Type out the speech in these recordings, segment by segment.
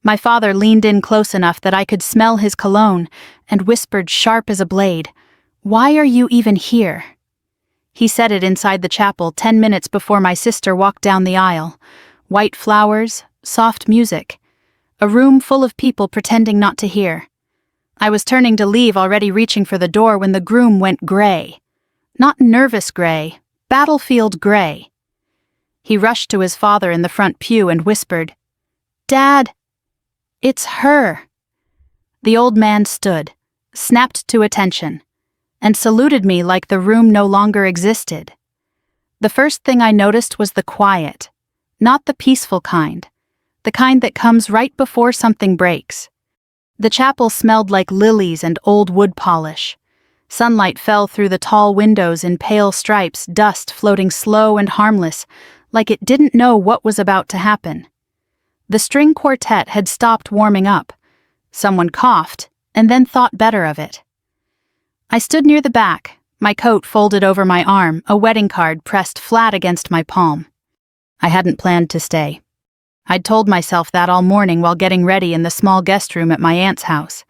My father leaned in close enough that I could smell his cologne and whispered sharp as a blade, "Why are you even here?" He said it inside the chapel 10 minutes before my sister walked down the aisle. White flowers, soft music. A room full of people pretending not to hear. I was turning to leave, already reaching for the door, when the groom went gray. Not nervous gray, battlefield gray. He rushed to his father in the front pew and whispered, "Dad, it's her." The old man stood, snapped to attention, and saluted me like the room no longer existed. The first thing I noticed was the quiet, not the peaceful kind, the kind that comes right before something breaks. The chapel smelled like lilies and old wood polish. Sunlight fell through the tall windows in pale stripes, dust floating slow and harmless, like it didn't know what was about to happen. The string quartet had stopped warming up. Someone coughed, and then thought better of it. I stood near the back, my coat folded over my arm, a wedding card pressed flat against my palm. I hadn't planned to stay. I'd told myself that all morning while getting ready in the small guest room at my aunt's house.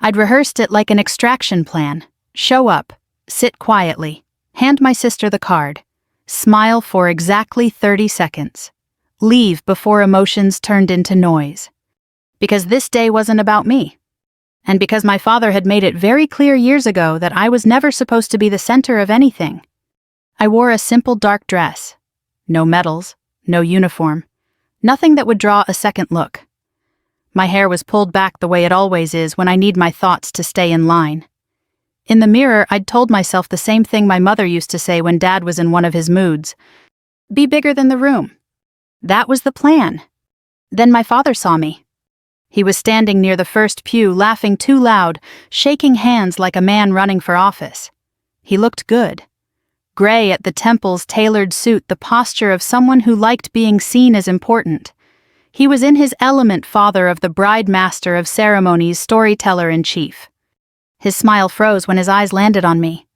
I'd rehearsed it like an extraction plan. Show up, sit quietly, hand my sister the card, smile for exactly 30 seconds, leave before emotions turned into noise. Because this day wasn't about me. And because my father had made it very clear years ago that I was never supposed to be the center of anything. I wore a simple dark dress. No medals, no uniform. Nothing that would draw a second look. My hair was pulled back the way it always is when I need my thoughts to stay in line. In the mirror, I'd told myself the same thing my mother used to say when Dad was in one of his moods. Be bigger than the room. That was the plan. Then my father saw me. He was standing near the first pew, laughing too loud, shaking hands like a man running for office. He looked good. Gray at the temples, tailored suit, the posture of someone who liked being seen as important. He was in his element, father of the bride, master of ceremonies, storyteller-in-chief. His smile froze when his eyes landed on me.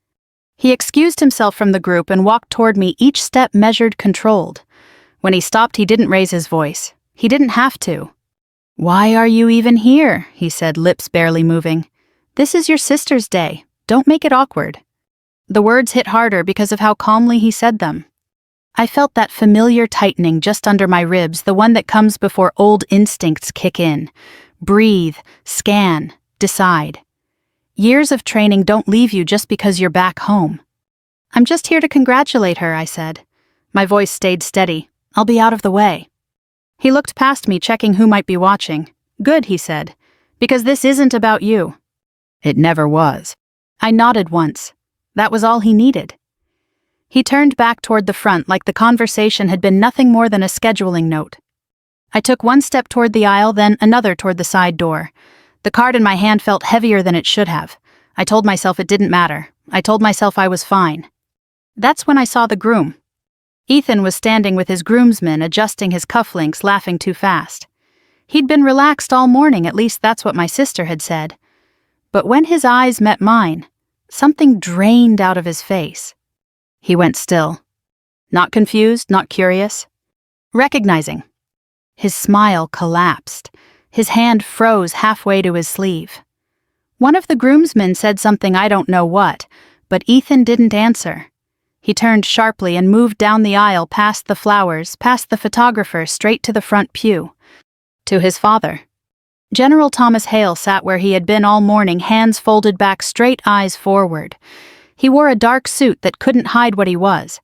He excused himself from the group and walked toward me, each step measured, controlled. When he stopped, he didn't raise his voice. He didn't have to. "Why are you even here?" he said, lips barely moving. "This is your sister's day. Don't make it awkward." The words hit harder because of how calmly he said them. I felt that familiar tightening just under my ribs, the one that comes before old instincts kick in. Breathe, scan, decide. Years of training don't leave you just because you're back home. "I'm just here to congratulate her," I said. My voice stayed steady. "I'll be out of the way." He looked past me, checking who might be watching. "Good," he said, "because this isn't about you." "It never was." I nodded once. That was all he needed. He turned back toward the front like the conversation had been nothing more than a scheduling note. I took one step toward the aisle, then another toward the side door. The card in my hand felt heavier than it should have. I told myself it didn't matter. I told myself I was fine. That's when I saw the groom. Ethan was standing with his groomsmen, adjusting his cufflinks, laughing too fast. He'd been relaxed all morning, at least that's what my sister had said. But when his eyes met mine, something drained out of his face. He went still. Not confused, not curious. Recognizing. His smile collapsed. His hand froze halfway to his sleeve. One of the groomsmen said something, I don't know what, but Ethan didn't answer. He turned sharply and moved down the aisle, past the flowers, past the photographer, straight to the front pew. To his father. General Thomas Hale sat where he had been all morning, hands folded back, straight, eyes forward. He wore a dark suit that couldn't hide what he was.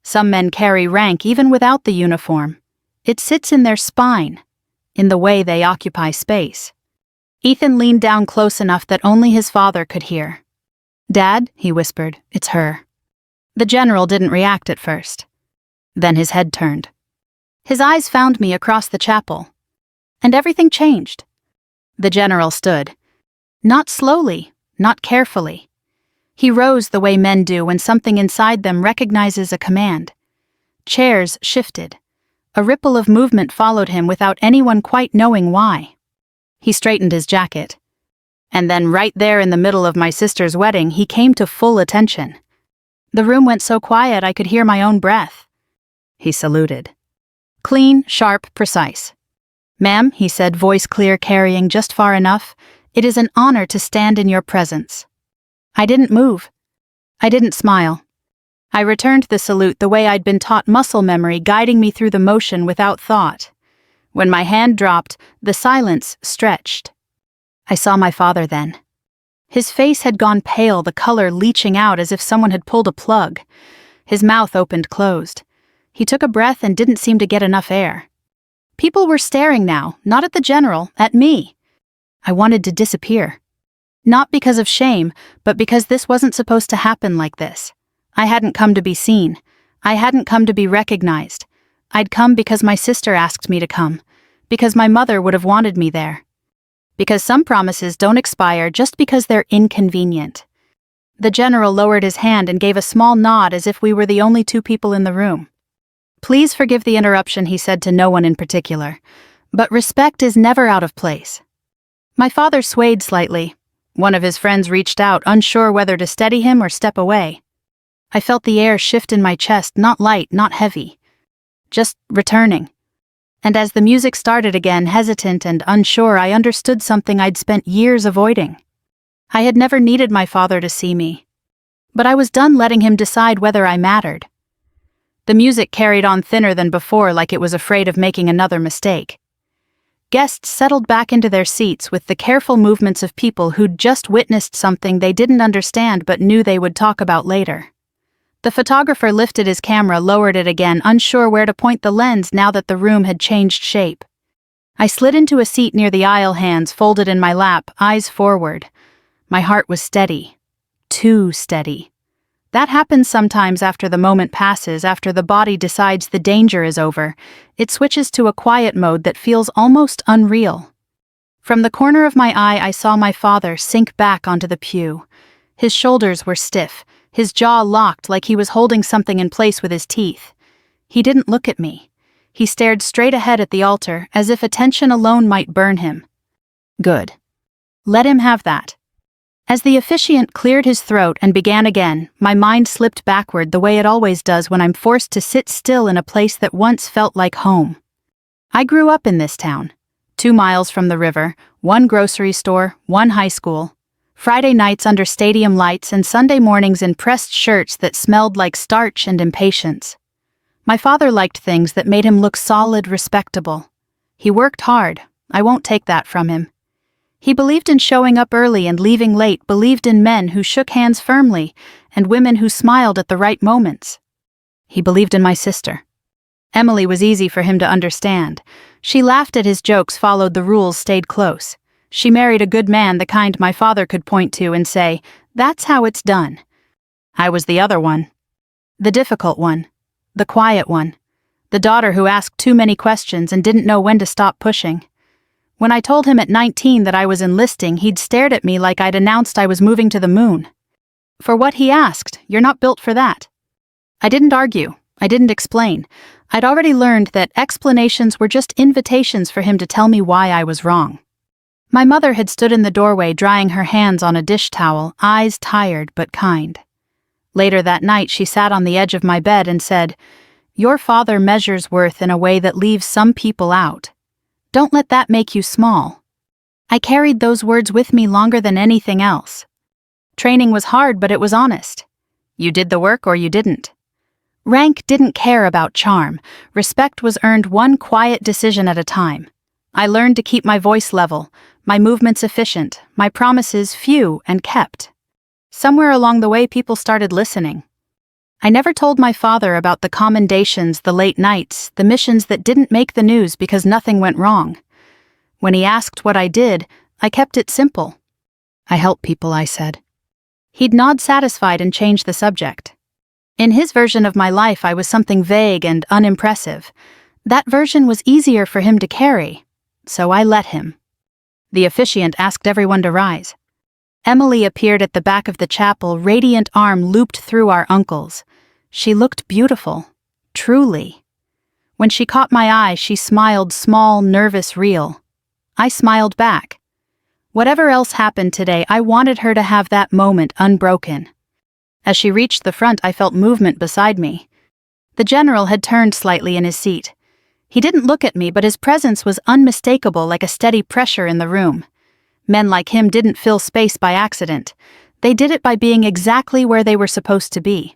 Some men carry rank even without the uniform. It sits in their spine, in the way they occupy space. Ethan leaned down close enough that only his father could hear. "Dad," he whispered, "it's her." The general didn't react at first. Then his head turned. His eyes found me across the chapel. And everything changed. The general stood. Not slowly, not carefully. He rose the way men do when something inside them recognizes a command. Chairs shifted. A ripple of movement followed him without anyone quite knowing why. He straightened his jacket. And then right there in the middle of my sister's wedding, he came to full attention. The room went so quiet I could hear my own breath. He saluted. Clean, sharp, precise. "Ma'am," he said, voice clear, carrying just far enough, "it is an honor to stand in your presence." I didn't move. I didn't smile. I returned the salute the way I'd been taught, muscle memory guiding me through the motion without thought. When my hand dropped, the silence stretched. I saw my father then. His face had gone pale, the color leaching out as if someone had pulled a plug. His mouth opened closed. He took a breath and didn't seem to get enough air. People were staring now, not at the general, at me. I wanted to disappear. Not because of shame, but because this wasn't supposed to happen like this. I hadn't come to be seen. I hadn't come to be recognized. I'd come because my sister asked me to come. Because my mother would have wanted me there. Because some promises don't expire just because they're inconvenient. The general lowered his hand and gave a small nod as if we were the only two people in the room. "Please forgive the interruption," he said to no one in particular. "But respect is never out of place." My father swayed slightly. One of his friends reached out, unsure whether to steady him or step away. I felt the air shift in my chest, not light, not heavy. Just returning. And as the music started again, hesitant and unsure, I understood something I'd spent years avoiding. I had never needed my father to see me. But I was done letting him decide whether I mattered. The music carried on thinner than before, like it was afraid of making another mistake. Guests settled back into their seats with the careful movements of people who'd just witnessed something they didn't understand but knew they would talk about later. The photographer lifted his camera, lowered it again, unsure where to point the lens now that the room had changed shape. I slid into a seat near the aisle, hands folded in my lap, eyes forward. My heart was steady. Too steady. That happens sometimes after the moment passes, after the body decides the danger is over. It switches to a quiet mode that feels almost unreal. From the corner of my eye, I saw my father sink back onto the pew. His shoulders were stiff, his jaw locked like he was holding something in place with his teeth. He didn't look at me. He stared straight ahead at the altar, as if attention alone might burn him. Good. Let him have that. As the officiant cleared his throat and began again, my mind slipped backward the way it always does when I'm forced to sit still in a place that once felt like home. I grew up in this town. 2 miles from the river, 1 grocery store, 1 high school. Friday nights under stadium lights and Sunday mornings in pressed shirts that smelled like starch and impatience. My father liked things that made him look solid, respectable. He worked hard. I won't take that from him. He believed in showing up early and leaving late, believed in men who shook hands firmly and women who smiled at the right moments. He believed in my sister. Emily was easy for him to understand. She laughed at his jokes, followed the rules, stayed close. She married a good man, the kind my father could point to and say, "That's how it's done." I was the other one. The difficult one. The quiet one. The daughter who asked too many questions and didn't know when to stop pushing. When I told him at 19 that I was enlisting, he'd stared at me like I'd announced I was moving to the moon. For what, he asked, "You're not built for that." I didn't argue. I didn't explain. I'd already learned that explanations were just invitations for him to tell me why I was wrong. My mother had stood in the doorway, drying her hands on a dish towel, eyes tired but kind. Later that night, she sat on the edge of my bed and said, "Your father measures worth in a way that leaves some people out. Don't let that make you small." I carried those words with me longer than anything else. Training was hard, but it was honest. You did the work or you didn't. Rank didn't care about charm. Respect was earned one quiet decision at a time. I learned to keep my voice level, my movements efficient, my promises few and kept. Somewhere along the way, people started listening. I never told my father about the commendations, the late nights, the missions that didn't make the news because nothing went wrong. When he asked what I did, I kept it simple. "I help people," I said. He'd nod satisfied and change the subject. In his version of my life, I was something vague and unimpressive. That version was easier for him to carry, so I let him. The officiant asked everyone to rise. Emily appeared at the back of the chapel, radiant arm looped through our uncle's. She looked beautiful, truly. When she caught my eye, she smiled, small, nervous, real. I smiled back. Whatever else happened today, I wanted her to have that moment unbroken. As she reached the front, I felt movement beside me. The general had turned slightly in his seat. He didn't look at me, but his presence was unmistakable, like a steady pressure in the room. Men like him didn't fill space by accident. They did it by being exactly where they were supposed to be.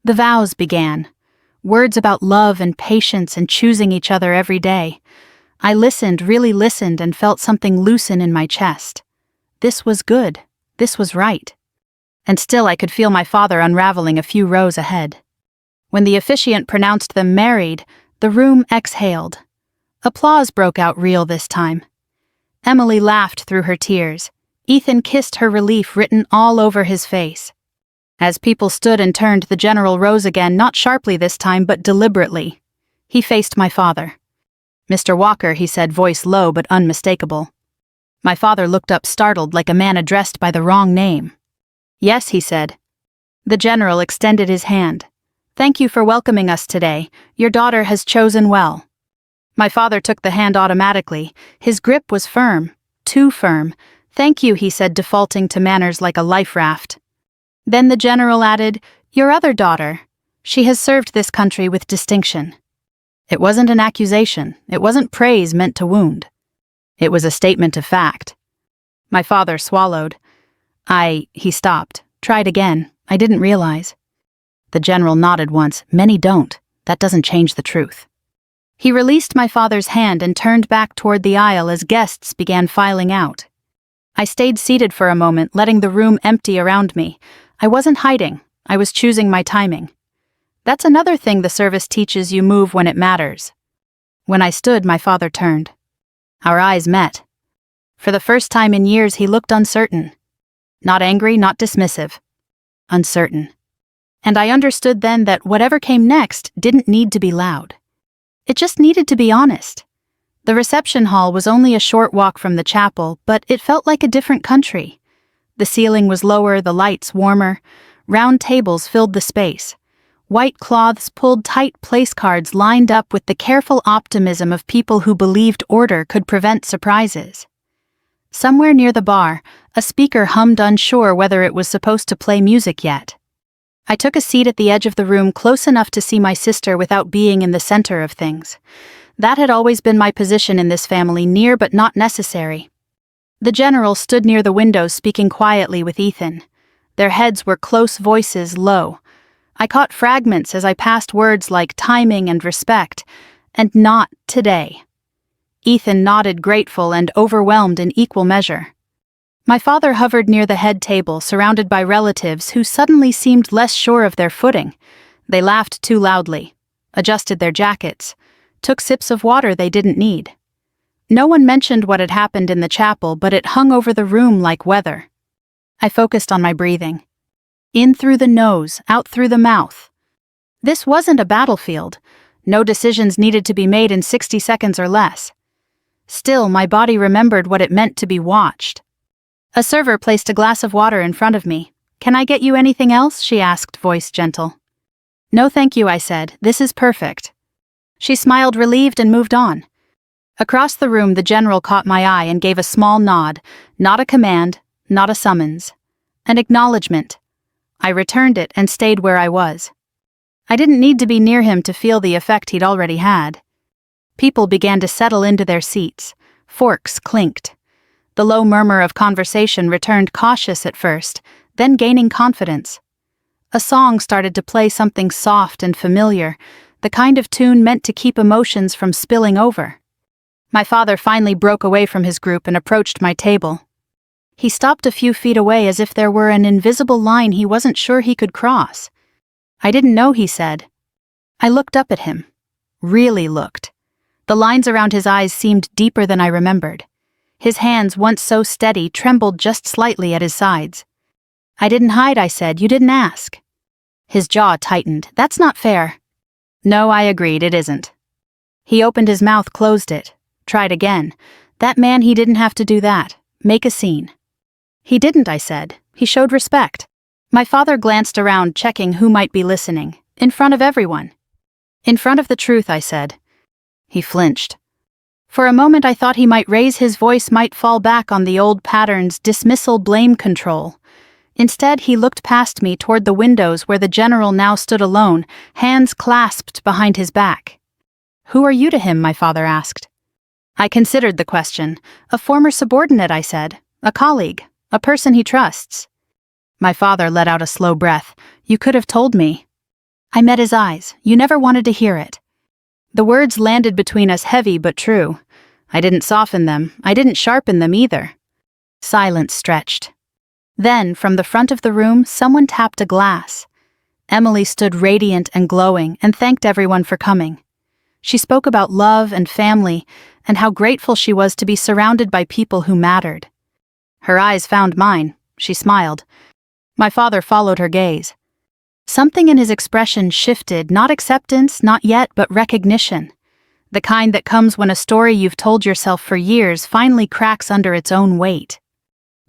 The vows began. Words about love and patience and choosing each other every day. I listened, really listened, and felt something loosen in my chest. This was good. This was right. And still I could feel my father unraveling a few rows ahead. When the officiant pronounced them married, the room exhaled. Applause broke out real this time. Emily laughed through her tears. Ethan kissed her, relief written all over his face. As people stood and turned, the general rose again, not sharply this time, but deliberately. He faced my father. "Mr. Walker," he said, voice low but unmistakable. My father looked up, startled, like a man addressed by the wrong name. "Yes," he said. The general extended his hand. "Thank you for welcoming us today. Your daughter has chosen well." My father took the hand automatically. His grip was firm, too firm. "Thank you," he said, defaulting to manners like a life raft. Then the general added, "Your other daughter. She has served this country with distinction." It wasn't an accusation. It wasn't praise meant to wound. It was a statement of fact. My father swallowed. He stopped. Tried again. "I didn't realize." The general nodded once. "Many don't. That doesn't change the truth." He released my father's hand and turned back toward the aisle as guests began filing out. I stayed seated for a moment, letting the room empty around me. I wasn't hiding. I was choosing my timing. That's another thing the service teaches you: move when it matters. When I stood, my father turned. Our eyes met. For the first time in years, he looked uncertain. Not angry, not dismissive. Uncertain. And I understood then that whatever came next didn't need to be loud. It just needed to be honest. The reception hall was only a short walk from the chapel, but it felt like a different country. The ceiling was lower, the lights warmer. Round tables filled the space. White cloths pulled tight, place cards lined up with the careful optimism of people who believed order could prevent surprises. Somewhere near the bar, a speaker hummed, unsure whether it was supposed to play music yet. I took a seat at the edge of the room, close enough to see my sister without being in the center of things. That had always been my position in this family, near but not necessary. The general stood near the window, speaking quietly with Ethan. Their heads were close, voices low. I caught fragments as I passed words like timing and respect, and not today. Ethan nodded, grateful and overwhelmed in equal measure. My father hovered near the head table, surrounded by relatives who suddenly seemed less sure of their footing. They laughed too loudly, adjusted their jackets, took sips of water they didn't need. No one mentioned what had happened in the chapel, but it hung over the room like weather. I focused on my breathing. In through the nose, out through the mouth. This wasn't a battlefield. No decisions needed to be made in 60 seconds or less. Still, my body remembered what it meant to be watched. A server placed a glass of water in front of me. "Can I get you anything else?" she asked, voice gentle. "No thank you," I said. "This is perfect." She smiled, relieved, and moved on. Across the room, the general caught my eye and gave a small nod, not a command, not a summons. An acknowledgement. I returned it and stayed where I was. I didn't need to be near him to feel the effect he'd already had. People began to settle into their seats. Forks clinked. The low murmur of conversation returned, cautious at first, then gaining confidence. A song started to play, something soft and familiar, the kind of tune meant to keep emotions from spilling over. My father finally broke away from his group and approached my table. He stopped a few feet away, as if there were an invisible line he wasn't sure he could cross. "I didn't know," he said. I looked up at him. Really looked. The lines around his eyes seemed deeper than I remembered. His hands, once so steady, trembled just slightly at his sides. "I didn't hide," I said. "You didn't ask." His jaw tightened. "That's not fair." "No," I agreed, "it isn't." He opened his mouth, closed it. Tried again. That man, he didn't have to do that. Make a scene. "He didn't," I said. "He showed respect." My father glanced around, checking who might be listening. "In front of everyone." "In front of the truth," I said. He flinched. For a moment I thought he might raise his voice, might fall back on the old patterns, dismissal, blame, control. Instead, he looked past me toward the windows where the general now stood alone, hands clasped behind his back. Who are you to him? My father asked. I considered the question. A former subordinate, I said. A colleague. A person he trusts. My father let out a slow breath. You could have told me. I met his eyes. You never wanted to hear it. The words landed between us heavy but true. I didn't soften them. I didn't sharpen them either. Silence stretched. Then, from the front of the room, someone tapped a glass. Emily stood radiant and glowing and thanked everyone for coming. She spoke about love and family and how grateful she was to be surrounded by people who mattered. Her eyes found mine. She smiled. My father followed her gaze. Something in his expression shifted, not acceptance, not yet, but recognition. The kind that comes when a story you've told yourself for years finally cracks under its own weight.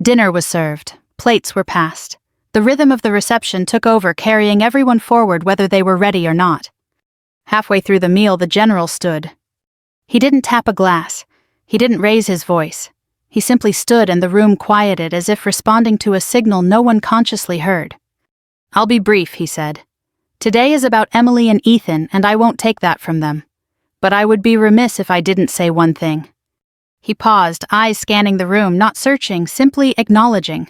Dinner was served. Plates were passed. The rhythm of the reception took over, carrying everyone forward whether they were ready or not. Halfway through the meal, the general stood. He didn't tap a glass. He didn't raise his voice. He simply stood and the room quieted as if responding to a signal no one consciously heard. I'll be brief, he said. Today is about Emily and Ethan, and I won't take that from them. But I would be remiss if I didn't say one thing. He paused, eyes scanning the room, not searching, simply acknowledging.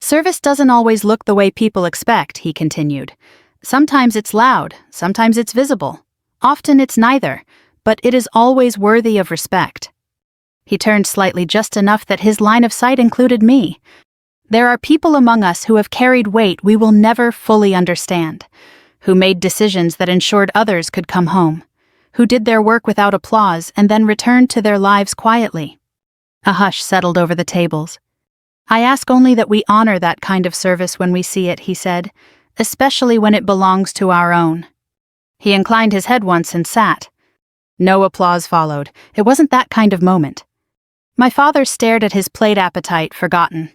Service doesn't always look the way people expect, he continued. Sometimes it's loud, sometimes it's visible. Often it's neither, but it is always worthy of respect. He turned slightly just enough that his line of sight included me. There are people among us who have carried weight we will never fully understand, who made decisions that ensured others could come home, who did their work without applause and then returned to their lives quietly. A hush settled over the tables. I ask only that we honor that kind of service when we see it, he said, especially when it belongs to our own. He inclined his head once and sat. No applause followed. It wasn't that kind of moment. My father stared at his plate, appetite forgotten.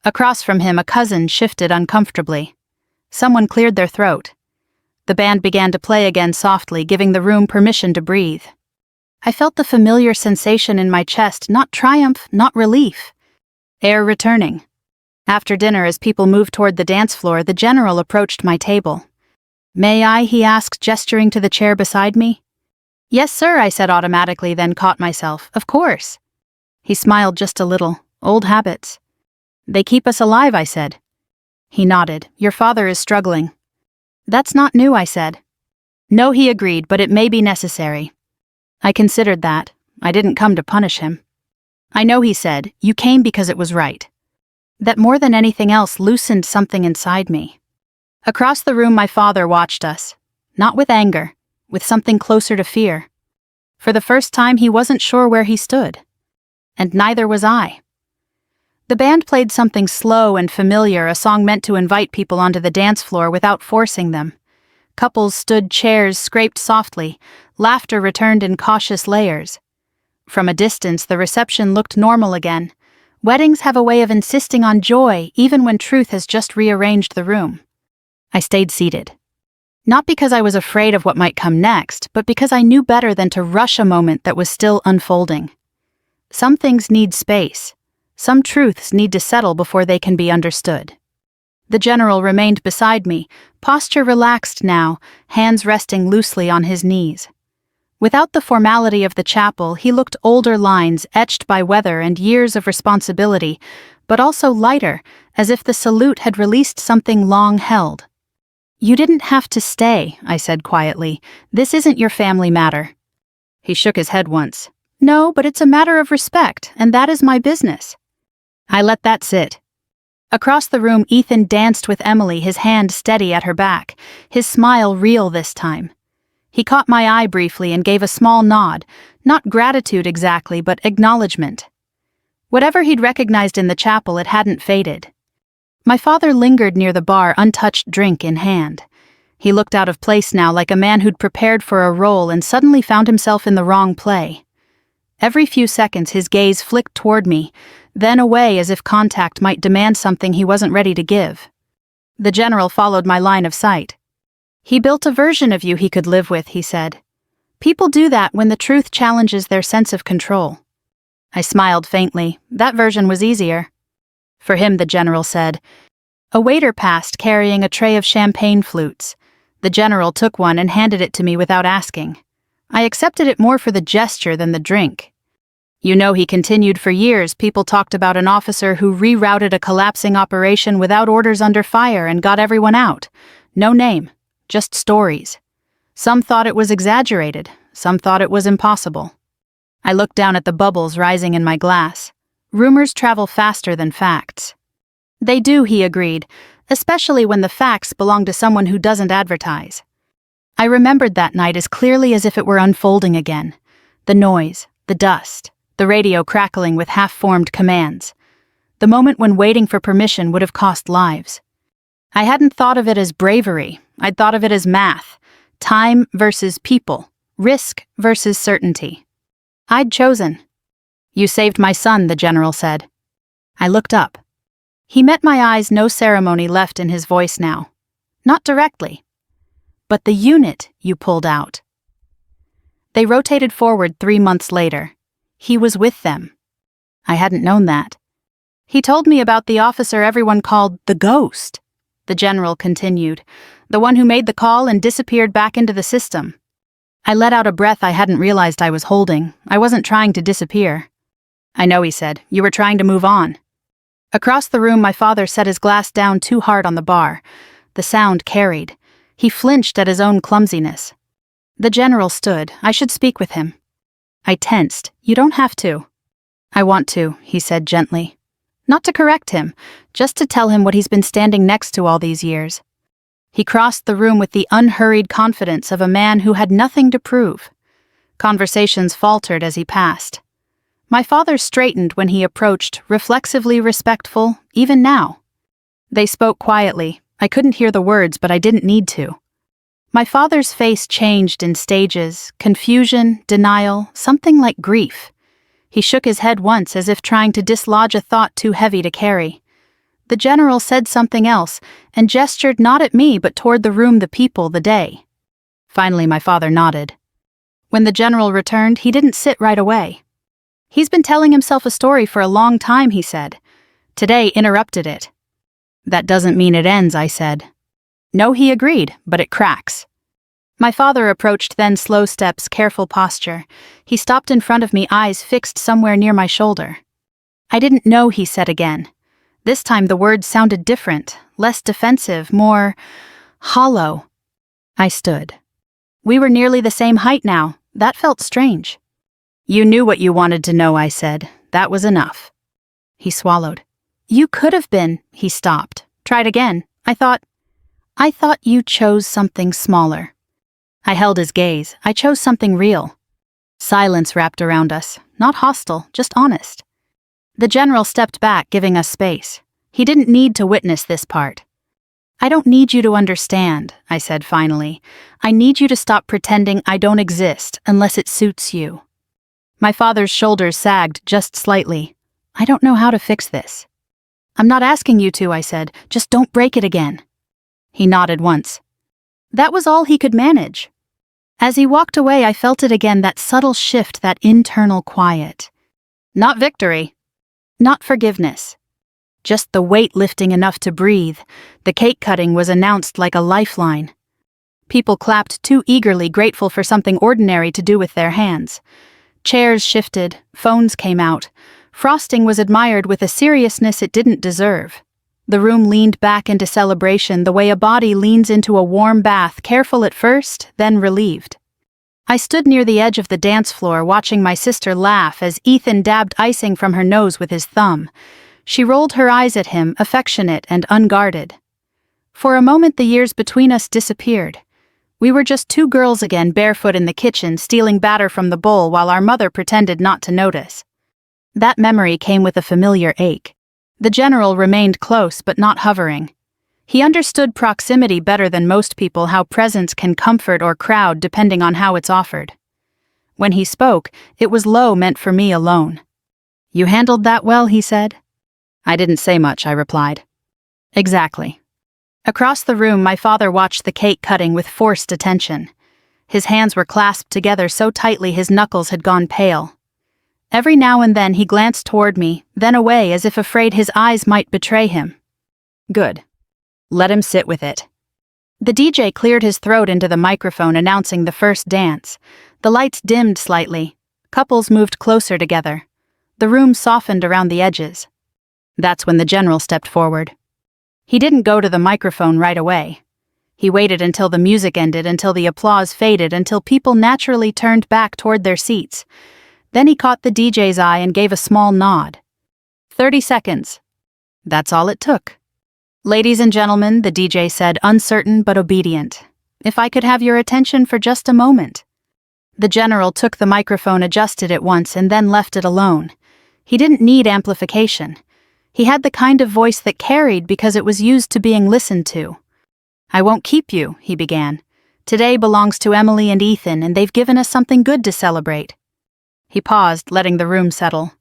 Across from him, a cousin shifted uncomfortably. Someone cleared their throat. The band began to play again softly, giving the room permission to breathe. I felt the familiar sensation in my chest, not triumph, not relief. Air returning. After dinner, as people moved toward the dance floor, the general approached my table. May I? He asked, gesturing to the chair beside me. Yes, sir, I said automatically, then caught myself. Of course. He smiled just a little. Old habits. They keep us alive, I said. He nodded. Your father is struggling. That's not new, I said. No, he agreed, but it may be necessary. I considered that. I didn't come to punish him. I know, he said, you came because it was right. That more than anything else loosened something inside me. Across the room, my father watched us. Not with anger, with something closer to fear. For the first time, he wasn't sure where he stood. And neither was I. The band played something slow and familiar, a song meant to invite people onto the dance floor without forcing them. Couples stood, chairs scraped softly, laughter returned in cautious layers. From a distance, the reception looked normal again. Weddings have a way of insisting on joy, even when truth has just rearranged the room. I stayed seated. Not because I was afraid of what might come next, but because I knew better than to rush a moment that was still unfolding. Some things need space. Some truths need to settle before they can be understood. The general remained beside me, posture relaxed now, hands resting loosely on his knees. Without the formality of the chapel, he looked older lines etched by weather and years of responsibility, but also lighter, as if the salute had released something long held. You didn't have to stay, I said quietly. This isn't your family matter. He shook his head once. No, but it's a matter of respect, and that is my business. I let that sit. Across the room, Ethan danced with Emily, his hand steady at her back, his smile real this time. He caught my eye briefly and gave a small nod, not gratitude exactly, but acknowledgement. Whatever he'd recognized in the chapel, it hadn't faded. My father lingered near the bar, untouched drink in hand. He looked out of place now, like a man who'd prepared for a role and suddenly found himself in the wrong play. Every few seconds his gaze flicked toward me, then away as if contact might demand something he wasn't ready to give. The general followed my line of sight. He built a version of you he could live with, he said. People do that when the truth challenges their sense of control. I smiled faintly. That version was easier. For him, the general said. A waiter passed carrying a tray of champagne flutes. The general took one and handed it to me without asking. I accepted it more for the gesture than the drink. You know, he continued, for years people talked about an officer who rerouted a collapsing operation without orders under fire and got everyone out. No name, just stories. Some thought it was exaggerated, some thought it was impossible. I looked down at the bubbles rising in my glass. Rumors travel faster than facts. They do, he agreed, especially when the facts belong to someone who doesn't advertise. I remembered that night as clearly as if it were unfolding again. The noise, the dust, the radio crackling with half-formed commands. The moment when waiting for permission would have cost lives. I hadn't thought of it as bravery, I'd thought of it as math. Time versus people, risk versus certainty. I'd chosen. You saved my son, the general said. I looked up. He met my eyes, no ceremony left in his voice now. Not directly. But the unit you pulled out. They rotated forward 3 months later. He was with them. I hadn't known that. He told me about the officer everyone called the ghost. The general continued, the one who made the call and disappeared back into the system. I let out a breath I hadn't realized I was holding. I wasn't trying to disappear. I know, he said. You were trying to move on. Across the room, my father set his glass down too hard on the bar. The sound carried. He flinched at his own clumsiness. The general stood. I should speak with him. I tensed. You don't have to. I want to, he said gently. Not to correct him, just to tell him what he's been standing next to all these years. He crossed the room with the unhurried confidence of a man who had nothing to prove. Conversations faltered as he passed. My father straightened when he approached, reflexively respectful, even now. They spoke quietly. I couldn't hear the words, but I didn't need to. My father's face changed in stages, confusion, denial, something like grief. He shook his head once as if trying to dislodge a thought too heavy to carry. The general said something else and gestured not at me but toward the room, the people, the day. Finally, my father nodded. When the general returned, he didn't sit right away. He's been telling himself a story for a long time, he said. Today interrupted it. That doesn't mean it ends, I said. No, he agreed, but it cracks. My father approached then, slow steps, careful posture. He stopped in front of me, eyes fixed somewhere near my shoulder. I didn't know, he said again. This time the words sounded different, less defensive, more hollow. I stood. We were nearly the same height now. That felt strange. You knew what you wanted to know, I said. That was enough. He swallowed. You could have been, he stopped. Tried again. I thought you chose something smaller. I held his gaze. I chose something real. Silence wrapped around us. Not hostile, just honest. The general stepped back, giving us space. He didn't need to witness this part. I don't need you to understand, I said finally. I need you to stop pretending I don't exist unless it suits you. My father's shoulders sagged just slightly. I don't know how to fix this. I'm not asking you to, I said. Just don't break it again. He nodded once. That was all he could manage. As he walked away, I felt it again, that subtle shift, that internal quiet. Not victory. Not forgiveness. Just the weight lifting enough to breathe. The cake cutting was announced like a lifeline. People clapped too eagerly, grateful for something ordinary to do with their hands. Chairs shifted, phones came out. Frosting was admired with a seriousness it didn't deserve. The room leaned back into celebration the way a body leans into a warm bath, careful at first, then relieved. I stood near the edge of the dance floor, watching my sister laugh as Ethan dabbed icing from her nose with his thumb. She rolled her eyes at him, affectionate and unguarded. For a moment the years between us disappeared. We were just two girls again, barefoot in the kitchen, stealing batter from the bowl while our mother pretended not to notice. That memory came with a familiar ache. The general remained close but not hovering. He understood proximity better than most people, how presence can comfort or crowd depending on how it's offered. When he spoke, it was low, meant for me alone. You handled that well, he said. I didn't say much, I replied. Exactly. Across the room, my father watched the cake cutting with forced attention. His hands were clasped together so tightly his knuckles had gone pale. Every now and then he glanced toward me, then away as if afraid his eyes might betray him. Good. Let him sit with it. The DJ cleared his throat into the microphone, announcing the first dance. The lights dimmed slightly. Couples moved closer together. The room softened around the edges. That's when the general stepped forward. He didn't go to the microphone right away. He waited until the music ended, until the applause faded, until people naturally turned back toward their seats. Then he caught the DJ's eye and gave a small nod. 30 seconds. That's all it took. Ladies and gentlemen, the DJ said, uncertain but obedient. If I could have your attention for just a moment. The general took the microphone, adjusted it once, and then left it alone. He didn't need amplification. He had the kind of voice that carried because it was used to being listened to. I won't keep you, he began. Today belongs to Emily and Ethan, and they've given us something good to celebrate. He paused, letting the room settle.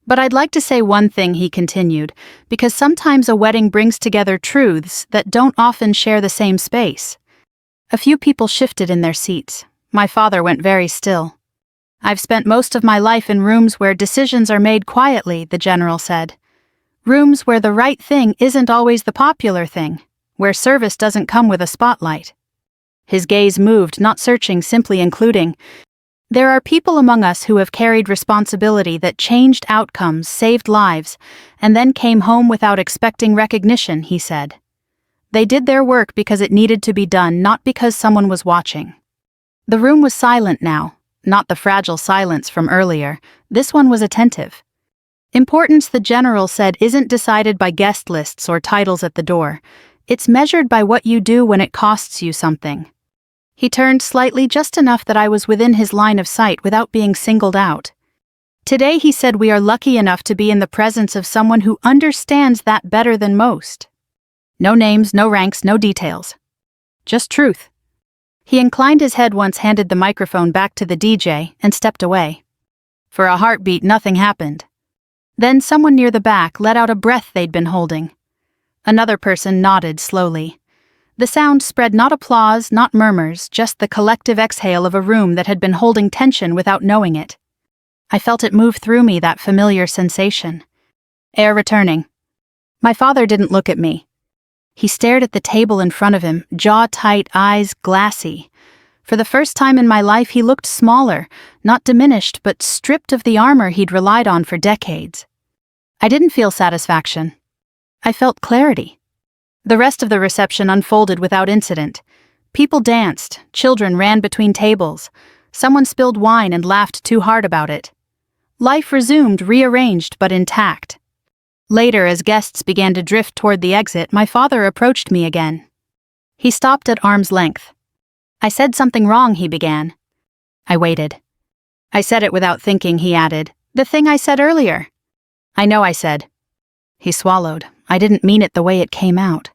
But I'd like to say one thing, he continued, because sometimes a wedding brings together truths that don't often share the same space. A few people shifted in their seats. My father went very still. I've spent most of my life in rooms where decisions are made quietly, the general said. Rooms where the right thing isn't always the popular thing, where service doesn't come with a spotlight. His gaze moved, not searching, simply including. There are people among us who have carried responsibility that changed outcomes, saved lives, and then came home without expecting recognition, he said. They did their work because it needed to be done, not because someone was watching. The room was silent now, not the fragile silence from earlier. This one was attentive. Importance, the general said, isn't decided by guest lists or titles at the door. It's measured by what you do when it costs you something. He turned slightly, just enough that I was within his line of sight without being singled out. Today, he said, we are lucky enough to be in the presence of someone who understands that better than most. No names, no ranks, no details. Just truth. He inclined his head once, handed the microphone back to the DJ, and stepped away. For a heartbeat, nothing happened. Then someone near the back let out a breath they'd been holding. Another person nodded slowly. The sound spread, not applause, not murmurs, just the collective exhale of a room that had been holding tension without knowing it. I felt it move through me, that familiar sensation. Air returning. My father didn't look at me. He stared at the table in front of him, jaw tight, eyes glassy. For the first time in my life, he looked smaller, not diminished, but stripped of the armor he'd relied on for decades. I didn't feel satisfaction. I felt clarity. The rest of the reception unfolded without incident. People danced, children ran between tables, someone spilled wine and laughed too hard about it. Life resumed, rearranged but intact. Later, as guests began to drift toward the exit, my father approached me again. He stopped at arm's length. I said something wrong, he began. I waited. I said it without thinking, he added. The thing I said earlier. I know, I said. He swallowed. I didn't mean it the way it came out.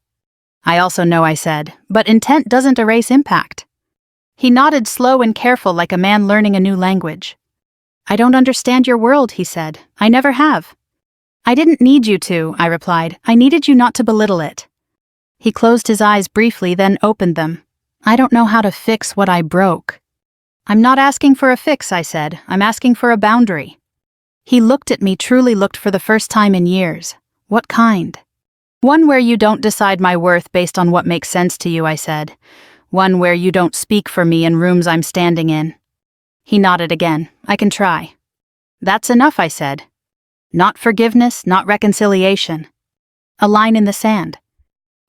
I also know, I said, but intent doesn't erase impact. He nodded, slow and careful, like a man learning a new language. I don't understand your world, he said. I never have. I didn't need you to, I replied. I needed you not to belittle it. He closed his eyes briefly, then opened them. I don't know how to fix what I broke. I'm not asking for a fix, I said. I'm asking for a boundary. He looked at me, truly looked, for the first time in years. What kind? One where you don't decide my worth based on what makes sense to you, I said. One where you don't speak for me in rooms I'm standing in. He nodded again. I can try. That's enough, I said. Not forgiveness, not reconciliation. A line in the sand.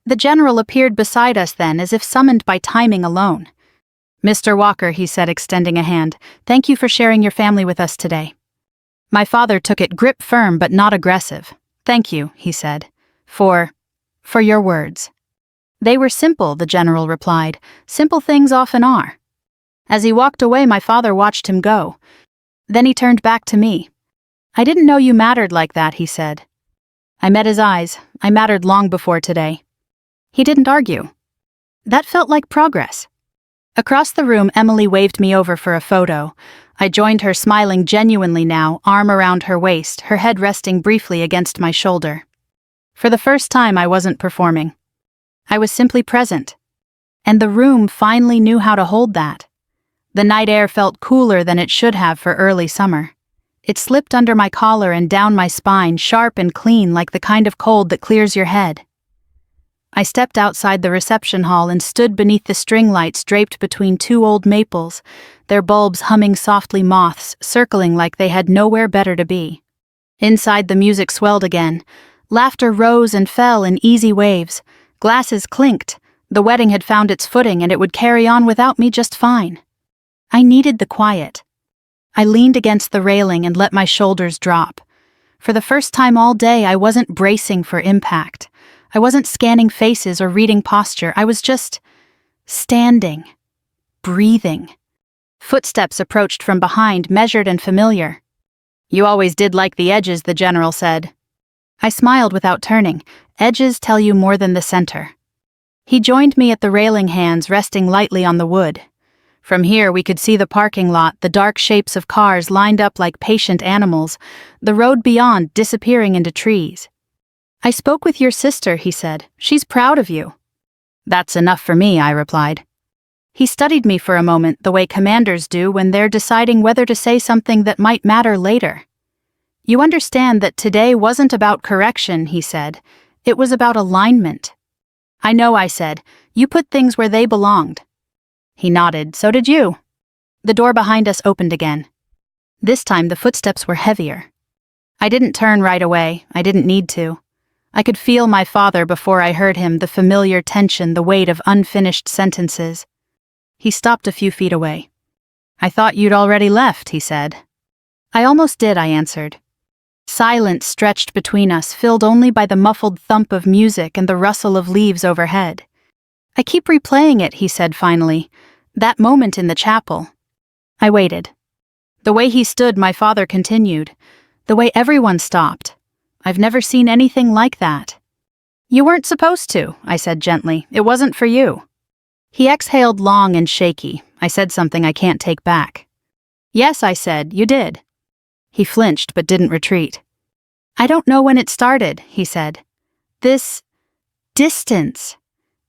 The general appeared beside us then, as if summoned by timing alone. Mr. Walker, he said, extending a hand, thank you for sharing your family with us today. My father took it, grip firm but not aggressive. Thank you, he said, for your words. They were simple, the general replied. Simple things often are. As he walked away, my father watched him go. Then he turned back to me. I didn't know you mattered like that, he said. I met his eyes. I mattered long before today. He didn't argue. That felt like progress. Across the room, Emily waved me over for a photo. I joined her, smiling genuinely now, arm around her waist, her head resting briefly against my shoulder. For the first time, I wasn't performing. I was simply present. And the room finally knew how to hold that. The night air felt cooler than it should have for early summer. It slipped under my collar and down my spine, sharp and clean, like the kind of cold that clears your head. I stepped outside the reception hall and stood beneath the string lights draped between two old maples, their bulbs humming softly, moths circling like they had nowhere better to be. Inside, the music swelled again. Laughter rose and fell in easy waves. Glasses clinked. The wedding had found its footing, and it would carry on without me just fine. I needed the quiet. I leaned against the railing and let my shoulders drop. For the first time all day, I wasn't bracing for impact. I wasn't scanning faces or reading posture. I was just standing, breathing. Footsteps approached from behind, measured and familiar. "You always did like the edges," the general said. I smiled without turning. Edges tell you more than the center. He joined me at the railing, hands resting lightly on the wood. From here we could see the parking lot, the dark shapes of cars lined up like patient animals, the road beyond disappearing into trees. "I spoke with your sister," he said. "She's proud of you." "That's enough for me," I replied. He studied me for a moment, the way commanders do when they're deciding whether to say something that might matter later. "You understand that today wasn't about correction," he said. "It was about alignment." "I know," I said. "You put things where they belonged." He nodded. "So did you." The door behind us opened again. This time the footsteps were heavier. I didn't turn right away. I didn't need to. I could feel my father before I heard him, the familiar tension, the weight of unfinished sentences. He stopped a few feet away. "I thought you'd already left," he said. "I almost did," I answered. Silence stretched between us, filled only by the muffled thump of music and the rustle of leaves overhead. "I keep replaying it," he said finally. "That moment in the chapel." I waited. The way he stood, my father continued. The way everyone stopped. I've never seen anything like that. "You weren't supposed to," I said gently. "It wasn't for you." He exhaled long and shaky. I said something I can't take back. "Yes," I said, "you did." He flinched but didn't retreat. "I don't know when it started," he said. "This distance.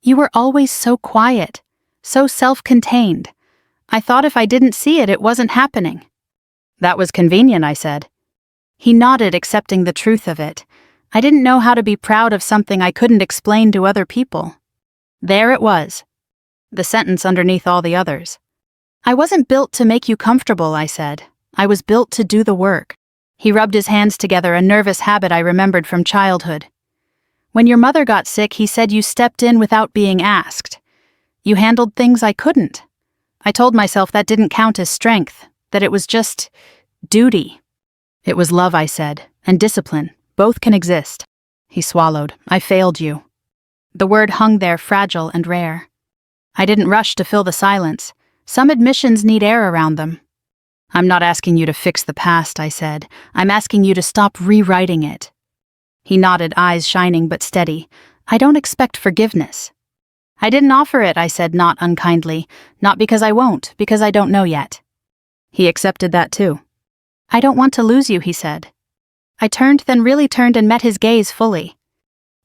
You were always so quiet, so self-contained. I thought if I didn't see it, it wasn't happening." "That was convenient," I said. He nodded, accepting the truth of it. I didn't know how to be proud of something I couldn't explain to other people. There it was. The sentence underneath all the others. "I wasn't built to make you comfortable," I said. "I was built to do the work." He rubbed his hands together, a nervous habit I remembered from childhood. "When your mother got sick, he said you stepped in without being asked. You handled things I couldn't. I told myself that didn't count as strength, that it was just duty." "It was love," I said, "and discipline. Both can exist." He swallowed. "I failed you." The word hung there, fragile and rare. I didn't rush to fill the silence. Some admissions need air around them. "I'm not asking you to fix the past," I said. "I'm asking you to stop rewriting it." He nodded, eyes shining but steady. "I don't expect forgiveness." "I didn't offer it," I said, not unkindly. "Not because I won't, because I don't know yet." He accepted that too. "I don't want to lose you," he said. I turned, then really turned and met his gaze fully.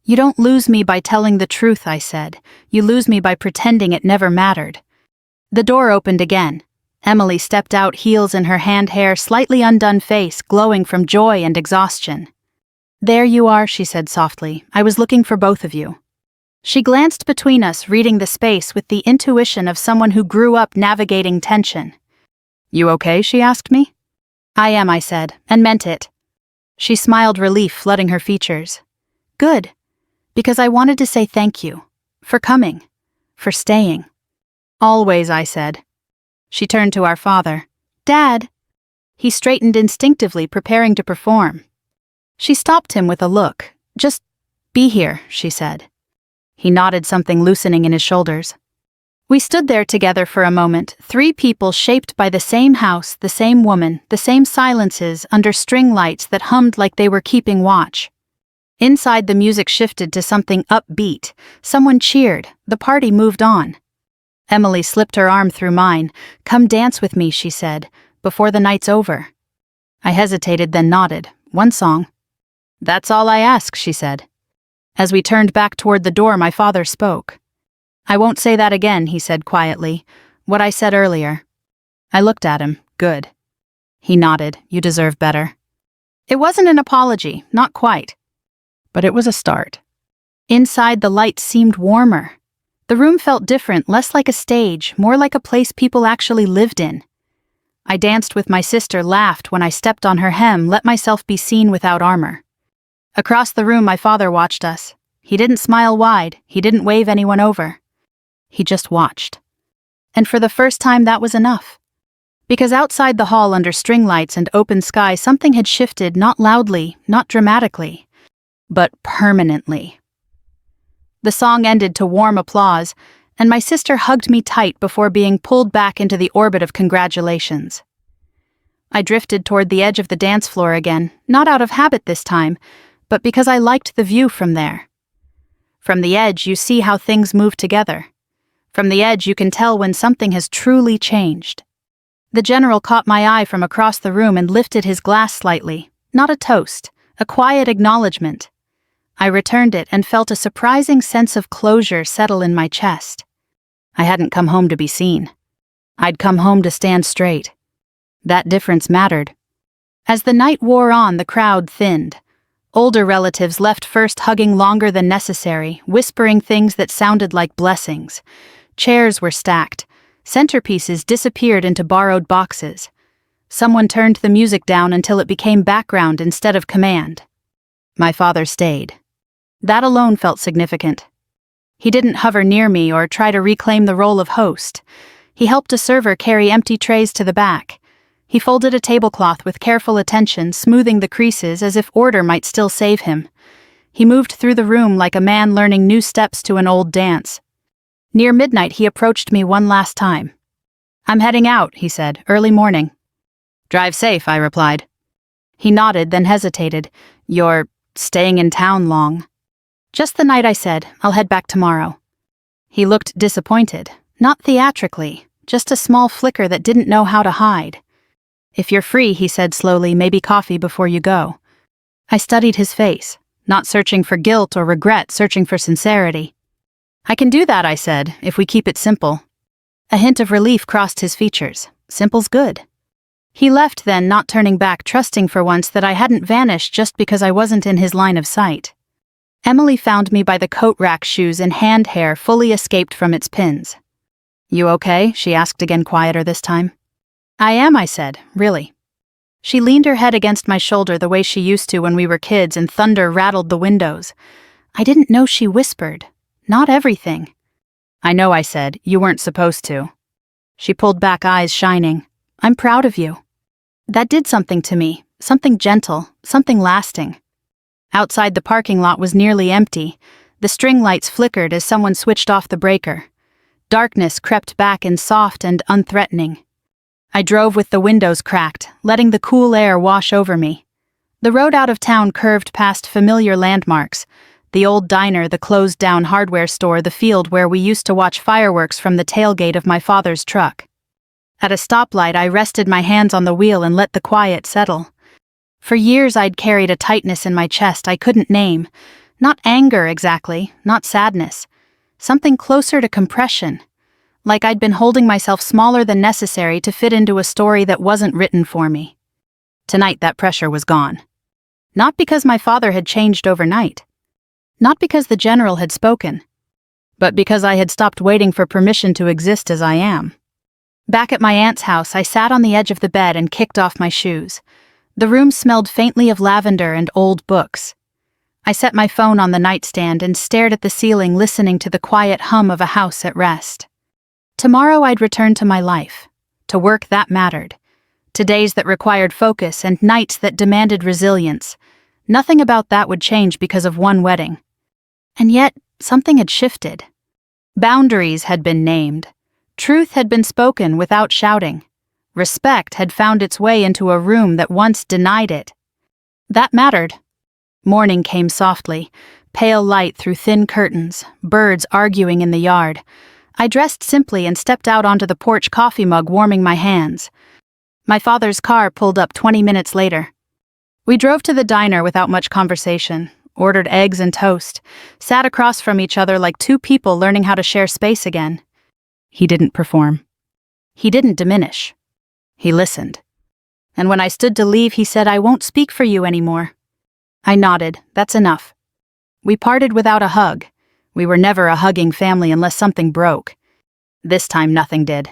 "You don't lose me by telling the truth," I said. "You lose me by pretending it never mattered." The door opened again. Emily stepped out, heels in her hand, hair slightly undone, face glowing from joy and exhaustion. "There you are," she said softly. "I was looking for both of you." She glanced between us, reading the space with the intuition of someone who grew up navigating tension. "You okay?" she asked me. "I am," I said, and meant it. She smiled, relief flooding her features. "Good. Because I wanted to say thank you. For coming. For staying." "Always," I said. She turned to our father. "Dad." He straightened instinctively, preparing to perform. She stopped him with a look. "Just be here," she said. He nodded, something loosening in his shoulders. We stood there together for a moment, three people shaped by the same house, the same woman, the same silences under string lights that hummed like they were keeping watch. Inside, the music shifted to something upbeat. Someone cheered. The party moved on. Emily slipped her arm through mine. "Come dance with me," she said, "before the night's over." I hesitated, then nodded. "One song." "That's all I ask," she said. As we turned back toward the door, my father spoke. "I won't say that again," he said quietly. "What I said earlier." I looked at him. "Good." He nodded. "You deserve better." It wasn't an apology, not quite. But it was a start. Inside, the lights seemed warmer. The room felt different, less like a stage, more like a place people actually lived in. I danced with my sister, laughed when I stepped on her hem, let myself be seen without armor. Across the room, my father watched us. He didn't smile wide, he didn't wave anyone over. He just watched. And for the first time, that was enough. Because outside the hall, under string lights and open sky, something had shifted, not loudly, not dramatically, but permanently. The song ended to warm applause, and my sister hugged me tight before being pulled back into the orbit of congratulations. I drifted toward the edge of the dance floor again, not out of habit this time, but because I liked the view from there. From the edge, you see how things move together. From the edge, you can tell when something has truly changed. The general caught my eye from across the room and lifted his glass slightly, not a toast, a quiet acknowledgement. I returned it and felt a surprising sense of closure settle in my chest. I hadn't come home to be seen. I'd come home to stand straight. That difference mattered. As the night wore on, the crowd thinned. Older relatives left first, hugging longer than necessary, whispering things that sounded like blessings. Chairs were stacked. Centerpieces disappeared into borrowed boxes. Someone turned the music down until it became background instead of command. My father stayed. That alone felt significant. He didn't hover near me or try to reclaim the role of host. He helped a server carry empty trays to the back. He folded a tablecloth with careful attention, smoothing the creases as if order might still save him. He moved through the room like a man learning new steps to an old dance. Near midnight, he approached me one last time. "I'm heading out," he said, "early morning." "Drive safe," I replied. He nodded, then hesitated. "You're staying in town long?" "Just the night," I said. "I'll head back tomorrow." He looked disappointed, not theatrically, just a small flicker that didn't know how to hide. "If you're free," he said slowly, "maybe coffee before you go." I studied his face, not searching for guilt or regret, searching for sincerity. "I can do that," I said, "if we keep it simple." A hint of relief crossed his features. Simple's good. He left then, not turning back, trusting for once that I hadn't vanished just because I wasn't in his line of sight. Emily found me by the coat rack, shoes and hand hair fully escaped from its pins. "You okay?" she asked, again quieter this time. "I am," I said, "really." She leaned her head against my shoulder the way she used to when we were kids and thunder rattled the windows. I didn't know she whispered. Not everything. "I know," I said, "you weren't supposed to." She pulled back, eyes shining. "I'm proud of you." That did something to me, something gentle, something lasting. Outside, the parking lot was nearly empty. The string lights flickered as someone switched off the breaker. Darkness crept back in, soft and unthreatening. I drove with the windows cracked, letting the cool air wash over me. The road out of town curved past familiar landmarks. The old diner, the closed-down hardware store, the field where we used to watch fireworks from the tailgate of my father's truck. At a stoplight, I rested my hands on the wheel and let the quiet settle. For years, I'd carried a tightness in my chest I couldn't name. Not anger exactly, not sadness. Something closer to compression. Like I'd been holding myself smaller than necessary to fit into a story that wasn't written for me. Tonight, that pressure was gone. Not because my father had changed overnight. Not because the general had spoken. But because I had stopped waiting for permission to exist as I am. Back at my aunt's house, I sat on the edge of the bed and kicked off my shoes. The room smelled faintly of lavender and old books. I set my phone on the nightstand and stared at the ceiling, listening to the quiet hum of a house at rest. Tomorrow I'd return to my life, to work that mattered, to days that required focus and nights that demanded resilience. Nothing about that would change because of one wedding. And yet, something had shifted. Boundaries had been named. Truth had been spoken without shouting. Respect had found its way into a room that once denied it. That mattered. Morning came softly, pale light through thin curtains, birds arguing in the yard. I dressed simply and stepped out onto the porch, coffee mug warming my hands. My father's car pulled up 20 minutes later. We drove to the diner without much conversation, ordered eggs and toast, sat across from each other like two people learning how to share space again. He didn't perform. He didn't diminish. He listened. And when I stood to leave, he said, "I won't speak for you anymore." I nodded. "That's enough." We parted without a hug. We were never a hugging family unless something broke. This time nothing did.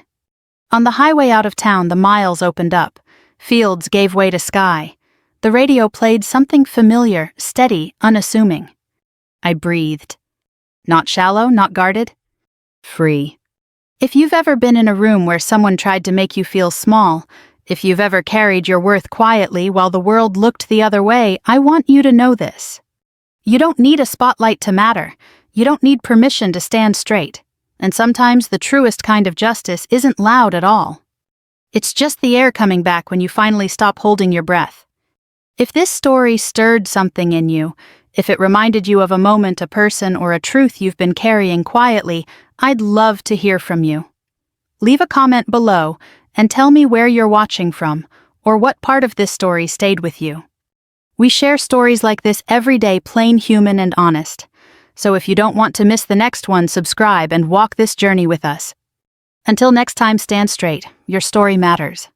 On the highway out of town, the miles opened up. Fields gave way to sky. The radio played something familiar, steady, unassuming. I breathed. Not shallow, not guarded. Free. If you've ever been in a room where someone tried to make you feel small, if you've ever carried your worth quietly while the world looked the other way, I want you to know this. You don't need a spotlight to matter. You don't need permission to stand straight. And sometimes the truest kind of justice isn't loud at all. It's just the air coming back when you finally stop holding your breath. If this story stirred something in you, if it reminded you of a moment, a person, or a truth you've been carrying quietly, I'd love to hear from you. Leave a comment below and tell me where you're watching from, or what part of this story stayed with you. We share stories like this every day, plain human and honest. So if you don't want to miss the next one, subscribe and walk this journey with us. Until next time, stand straight. Your story matters.